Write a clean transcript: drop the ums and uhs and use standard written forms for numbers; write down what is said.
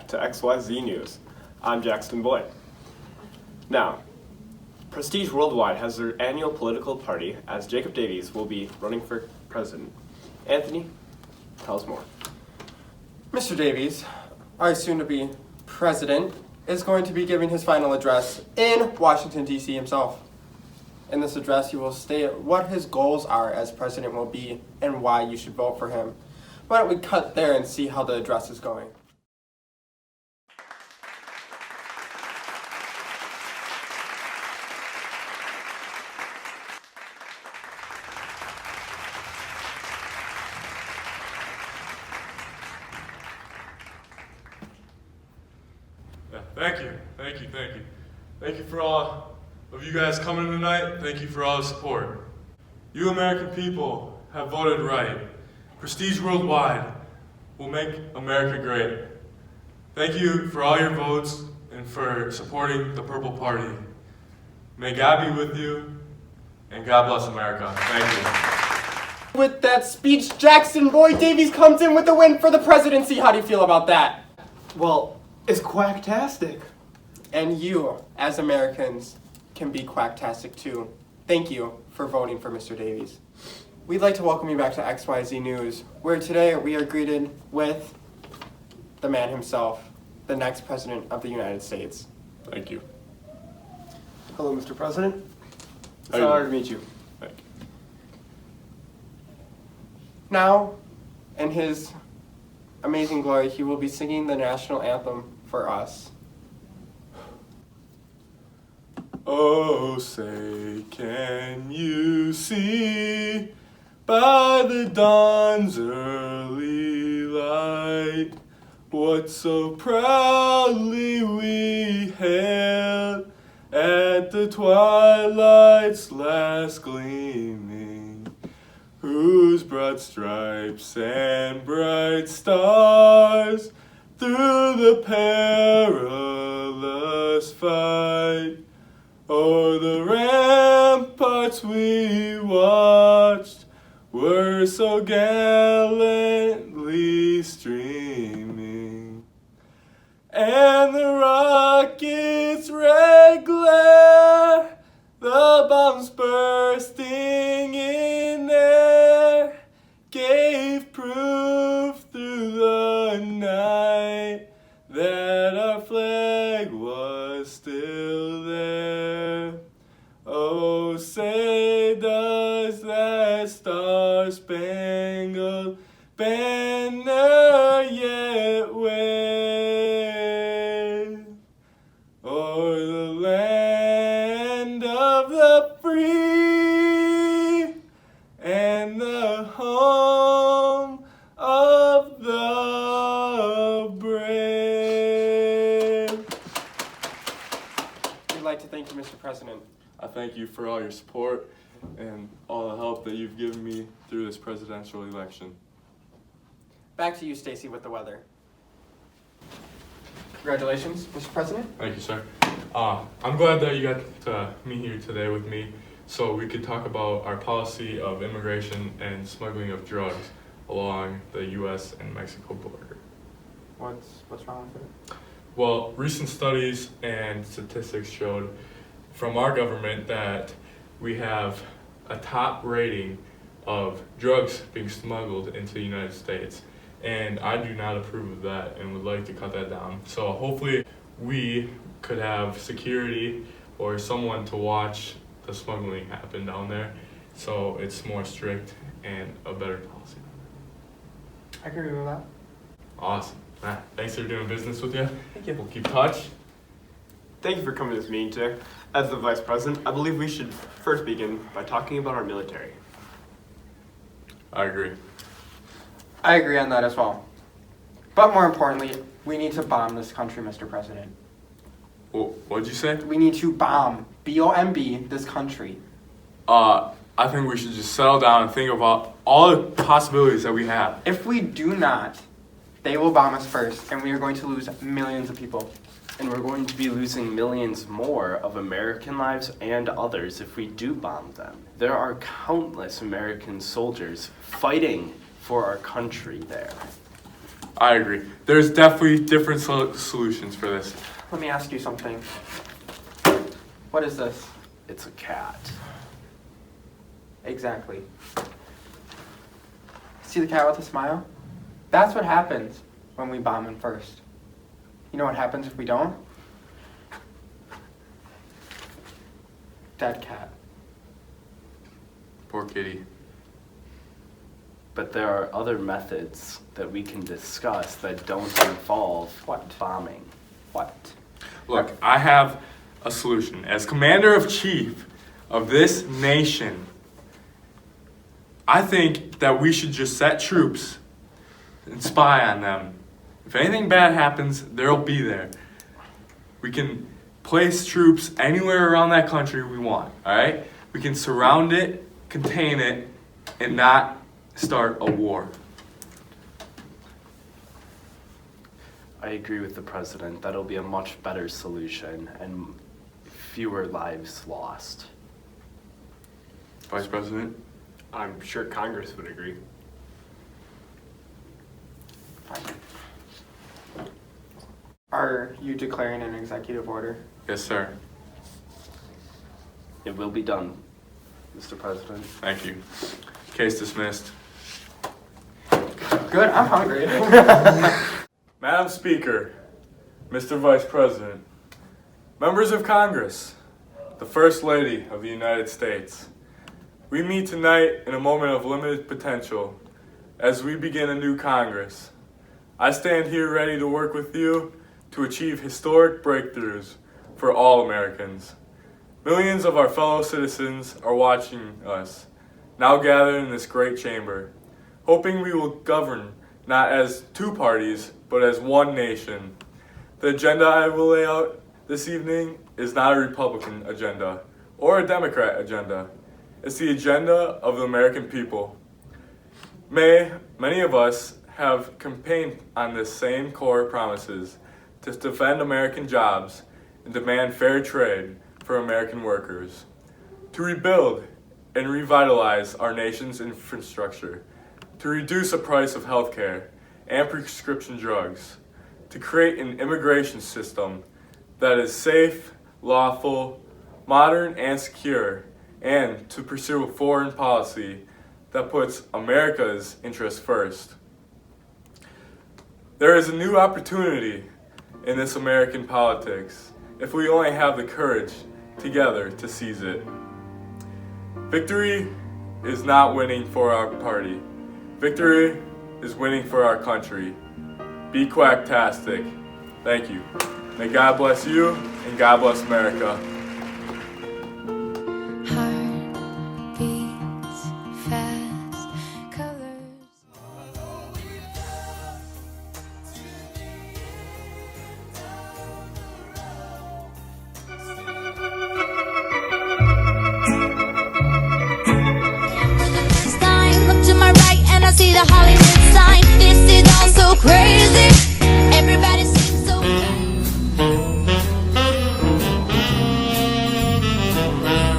to XYZ News. I'm Jackson Boyd. Now, Prestige Worldwide has their annual political party as Jacob Davies will be running for president. Anthony, tell us more. Mr. Davies, our soon-to-be president, is going to be giving his final address in Washington, D.C. himself. In this address, he will state what his goals are as president will be and why you should vote for him. Why don't we cut there and see how the address is going? Thank you. Thank you for all of you guys coming tonight. Thank you for all the support. You American people have voted right. Prestige Worldwide will make America great. Thank you for all your votes and for supporting the Purple Party. May God be with you, and God bless America. Thank you. With that speech, Jackson Boyd Davies comes in with the win for the presidency. How do you feel about that? Well, it's quacktastic. And you, as Americans, can be quacktastic too. Thank you for voting for Mr. Davies. We'd like to welcome you back to XYZ News, where today we are greeted with the man himself, the next president of the United States. Thank you. Hello, Mr. President. It's How an you honor to meet you. Thank you. Now, in his amazing glory, he will be singing the national anthem for us. Oh, say, can you see by the dawn's early light what so proudly we hailed at the twilight's last gleaming, whose broad stripes and bright stars through the perilous fight o'er the ramparts we watched were so gallantly streaming, and the rocket's red glare, the bombs bursting in air, gave proof through the night that our flag was still there. Oh, say does that star-spangled banner yet wave o'er the land of the free and the home of the brave? We'd like to thank you, Mr. President. I thank you for all your support and all the help that you've given me through this presidential election. Back to you, Stacy, with the weather. Congratulations, Mr. President. Thank you, sir. I'm glad that you got to meet here today with me so we could talk about our policy of immigration and smuggling of drugs along the U.S. and Mexico border. What's wrong with it? Well, recent studies and statistics showed from our government that we have a top rating of drugs being smuggled into the United States, and I do not approve of that and would like to cut that down. So hopefully we could have security or someone to watch the smuggling happen down there so it's more strict and a better policy. I agree with that. Awesome. Thanks for doing business with you. Thank you. We'll keep touch. Thank you for coming to this meeting today. As the Vice President, I believe we should first begin by talking about our military. I agree. I agree on that as well. But more importantly, we need to bomb this country, Mr. President. Well, what'd you say? We need to bomb, B-O-M-B, this country. I think we should just settle down and think about all the possibilities that we have. If we do not, they will bomb us first, and we are going to lose millions of people. And we're going to be losing millions more of American lives and others if we do bomb them. There are countless American soldiers fighting for our country there. I agree. There's definitely different solutions for this. Let me ask you something. What is this? It's a cat. Exactly. See the cat with a smile? That's what happens when we bomb him first. You know what happens if we don't? Dead cat. Poor kitty. But there are other methods that we can discuss that don't involve bombing. What? Look, I have a solution. As commander-in-chief of this nation, I think that we should just set troops and spy on them. If anything bad happens, they'll be there. We can place troops anywhere around that country we want, all right? We can surround it, contain it, and not start a war. I agree with the president. That'll be a much better solution and fewer lives lost. Vice President? I'm sure Congress would agree. Are you declaring an executive order? Yes, sir. It will be done, Mr. President. Thank you. Case dismissed. Good, I'm hungry. Madam Speaker, Mr. Vice President, members of Congress, the First Lady of the United States, we meet tonight in a moment of limited potential as we begin a new Congress. I stand here ready to work with you to achieve historic breakthroughs for all Americans. Millions of our fellow citizens are watching us, now gathered in this great chamber, hoping we will govern not as two parties, but as one nation. The agenda I will lay out this evening is not a Republican agenda or a Democrat agenda. It's the agenda of the American people. Many of us have campaigned on the same core promises to defend American jobs and demand fair trade for American workers, to rebuild and revitalize our nation's infrastructure, to reduce the price of health care and prescription drugs, to create an immigration system that is safe, lawful, modern, and secure, and to pursue a foreign policy that puts America's interests first. There is a new opportunity in this American politics if we only have the courage together to seize it. Victory is not winning for our party. Victory is winning for our country. Be quacktastic. Thank you. May God bless you and God bless America. Heart beats fast, colors. Look to my right and I see the Hollywood sign. This is all so crazy.